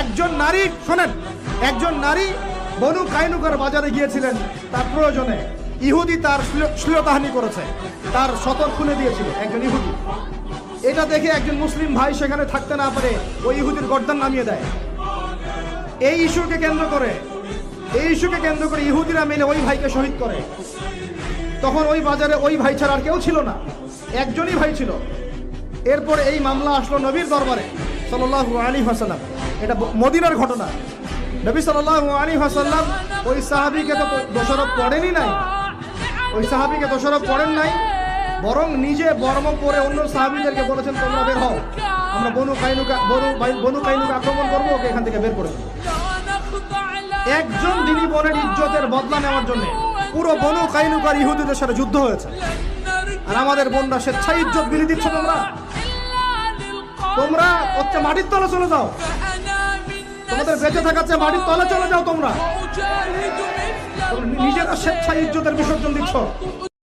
একজন নারী, শোনেন, একজন নারী বনু কাইনুকার বাজারে গিয়েছিলেন তার প্রয়োজনে। ইহুদি তার শ্লীলতাহানি করেছে, তার সতর খুলে দিয়েছিল একজন ইহুদি। এটা দেখে একজন মুসলিম ভাই সেখানে থাকতে না পারে ওই ইহুদির গর্দান নামিয়ে দেয়। এই ইস্যুকে কেন্দ্র করে ইহুদিরা মিলে ওই ভাইকে শহীদ করে। তখন ওই বাজারে ওই ভাই ছাড়া আর কেউ ছিল না, একজনই ভাই ছিল। এরপরে এই মামলা আসলো নবীর দরবারে সাল্লাল্লাহু আলাইহি ওয়াসাল্লাম। এটা মদিনার ঘটনা। নবী সাল্লাল্লাহু আলাইহি ওয়াসাল্লাম ওই সাহাবীকে তো দোষারোপ করেনই নাই, বরং নিজে বর্ম পরে অন্য সাহাবীদেরকে বলেছেন, তোমরা বের হও, আমরা বনু কাইনুকা আক্রমণ করবো, ওকে এখান থেকে বের করে দেবো। একজন দিনী বোনের ইজ্জতের বদলা নেওয়ার জন্য পুরো বনু কাইনুকার ইহুদিদের সাথে যুদ্ধ হয়েছে। আর আমাদের বোনরা স্বেচ্ছায় ইজ্জত বিলি দিচ্ছ। তোমরা হচ্ছে মাটির তলে চলে যাও, তোমাদের বেঁচে থাকার চেয়ে মাটির তলে চলে যাও। তোমরা নিজেরা স্বেচ্ছায় ইজ্জতের বিসর্জন দিচ্ছ।